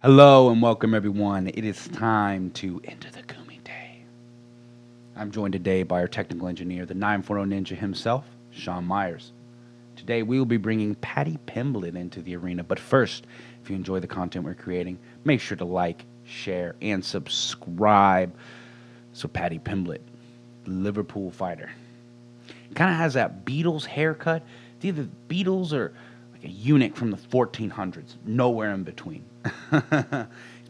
Hello and welcome everyone. It is time to enter the Kumite. I'm joined today by our technical engineer, the 940 Ninja himself, Sean Myers. Today we will be bringing Paddy Pimblett into the arena, but first, if you enjoy the content we're creating, make sure to like, share, and subscribe. So Paddy Pimblett, Liverpool fighter, kind of has that Beatles haircut. It's either the Beatles or like a eunuch from the 1400s, nowhere in between. He's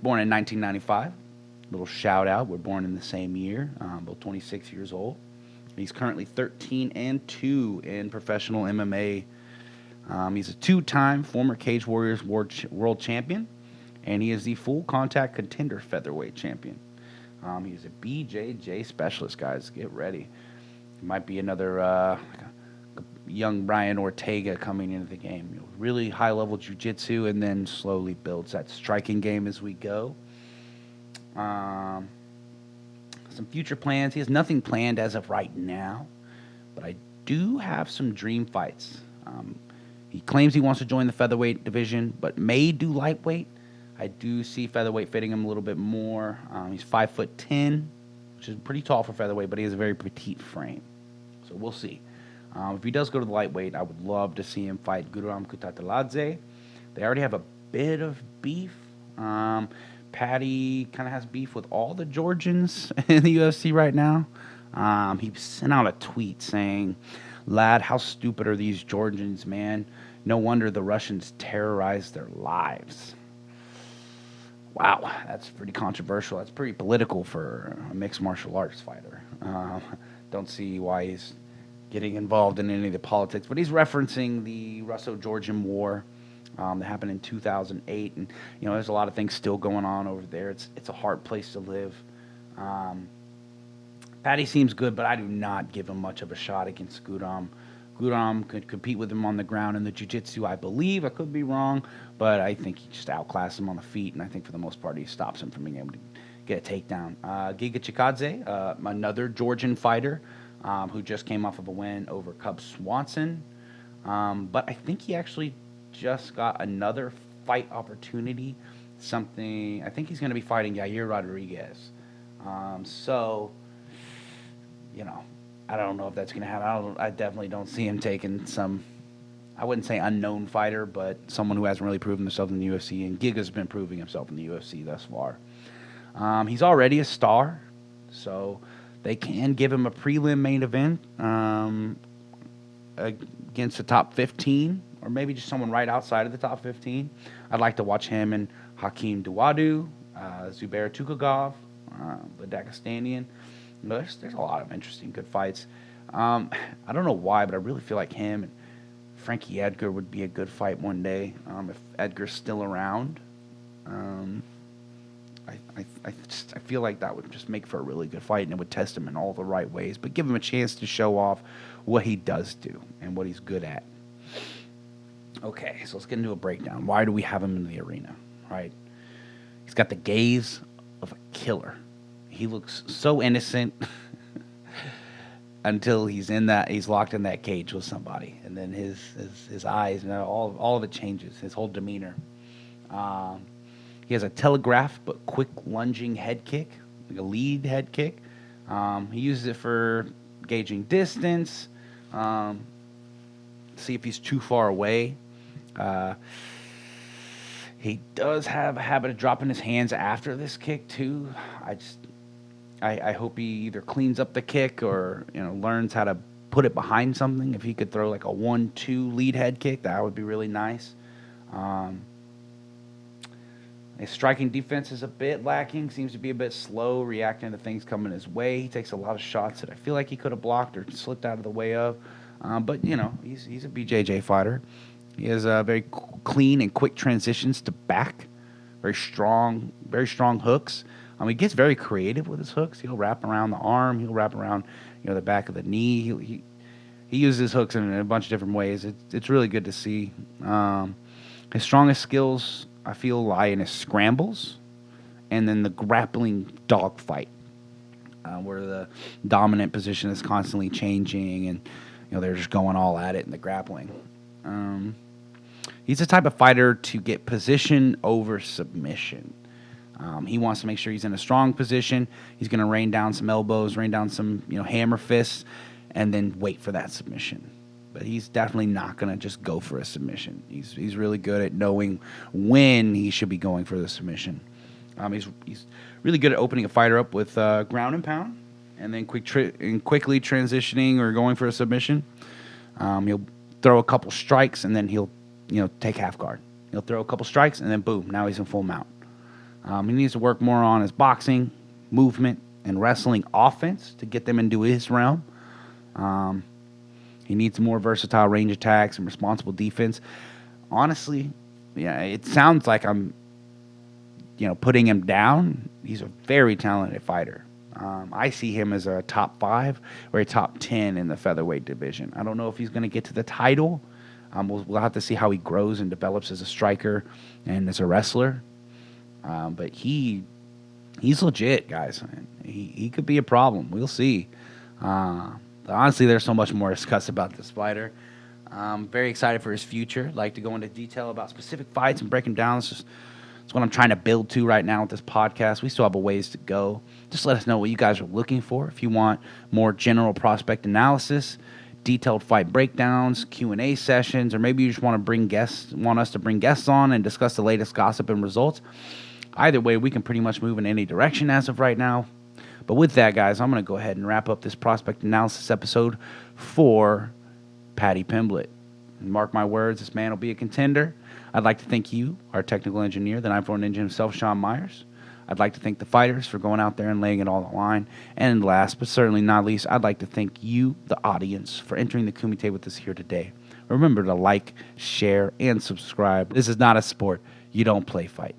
born in 1995. Little shout out, we're born in the same year, both 26 years old. He's currently 13-2 in professional MMA. He's a two-time former Cage Warriors world champion, and he is the full contact contender featherweight champion. He's a BJJ specialist, guys. Get ready. He might be another young Brian Ortega coming into the game. Really high-level jiu-jitsu, and then slowly builds that striking game as we go. Some future plans. He has nothing planned as of right now, but I do have some dream fights. He claims he wants to join the featherweight division, but may do lightweight. I do see featherweight fitting him a little bit more. He's 5'10", which is pretty tall for featherweight, but he has a very petite frame. So we'll see. If he does go to the lightweight, I would love to see him fight Guram Kutateladze. They already have a bit of beef. Paddy kind of has beef with all the Georgians in the UFC right now. He sent out a tweet saying, "Lad, how stupid are these Georgians, man? No wonder the Russians terrorize their lives." Wow, that's pretty controversial. That's pretty political for a mixed martial arts fighter. Don't see why he's getting involved in any of the politics, but he's referencing the Russo-Georgian War that happened in 2008, and there's a lot of things still going on over there. It's a hard place to live. Paddy seems good, but I do not give him much of a shot against Guram. Guram could compete with him on the ground in the jiu-jitsu, I believe. I could be wrong, but I think he just outclassed him on the feet, and I think for the most part he stops him from being able to get a takedown. Giga Chikadze, another Georgian fighter, who just came off of a win over Cub Swanson. But I think he actually just got another fight opportunity. I think he's going to be fighting Yair Rodriguez. I don't know if that's going to happen. I definitely don't see him taking some, I wouldn't say unknown fighter, but someone who hasn't really proven himself in the UFC, and Giga's been proving himself in the UFC thus far. He's already a star, so they can give him a prelim main event against the top 15, or maybe just someone right outside of the top 15. I'd like to watch him and Hakeem Dawodu, Zubair Tukhugov, the Dagestanian. There's a lot of interesting, good fights. I don't know why, but I really feel like him and Frankie Edgar would be a good fight one day if Edgar's still around. I feel like that would just make for a really good fight, and it would test him in all the right ways, but give him a chance to show off what he does do and what he's good at. Okay, so let's get into a breakdown. Why do we have him in the arena, right? He's got the gaze of a killer. He looks so innocent until he's locked in that cage with somebody, and then his eyes, all of it changes. His whole demeanor. He has a telegraphed but quick lunging head kick, like a lead head kick. He uses it for gauging distance, see if he's too far away. He does have a habit of dropping his hands after this kick too. I hope he either cleans up the kick or learns how to put it behind something. If he could throw like a 1-2 lead head kick, that would be really nice. His striking defense is a bit lacking, seems to be a bit slow, reacting to things coming his way. He takes a lot of shots that I feel like he could have blocked or slipped out of the way of. But he's a BJJ fighter. He has very clean and quick transitions to back, very strong hooks. He gets very creative with his hooks. He'll wrap around the arm. He'll wrap around the back of the knee. He uses his hooks in a bunch of different ways. It's really good to see. His strongest skills, I feel, lie in his scrambles and then the grappling dogfight, where the dominant position is constantly changing and they're just going all at it in the grappling. He's the type of fighter to get position over submission. He wants to make sure he's in a strong position. He's going to rain down some elbows, rain down some hammer fists, and then wait for that submission. But he's definitely not going to just go for a submission. He's really good at knowing when he should be going for the submission. He's really good at opening a fighter up with ground and pound, and then quickly transitioning or going for a submission. He'll throw a couple strikes, and then he'll take half guard. He'll throw a couple strikes, and then boom, now he's in full mount. He needs to work more on his boxing, movement, and wrestling offense to get them into his realm. He needs more versatile range attacks and responsible defense. Honestly, yeah, it sounds like I'm, putting him down. He's a very talented fighter. I see him as a top 5 or a top 10 in the featherweight division. I don't know if he's going to get to the title. We'll have to see how he grows and develops as a striker and as a wrestler. But he's legit, guys. He could be a problem. We'll see. Honestly, there's so much more to discuss about this fighter. I'm very excited for his future. Like to go into detail about specific fights and break them down. It's what I'm trying to build to right now with this podcast. We still have a ways to go. Just let us know what you guys are looking for. If you want more general prospect analysis, detailed fight breakdowns, Q&A sessions, or maybe you just want us to bring guests on and discuss the latest gossip and results. Either way, we can pretty much move in any direction as of right now. But with that, guys, I'm going to go ahead and wrap up this prospect analysis episode for Paddy Pimblett. And mark my words, this man will be a contender. I'd like to thank you, our technical engineer, the 9-4 Ninja himself, Sean Myers. I'd like to thank the fighters for going out there and laying it all on the line. And last but certainly not least, I'd like to thank you, the audience, for entering the Kumite with us here today. Remember to like, share, and subscribe. This is not a sport. You don't play fight.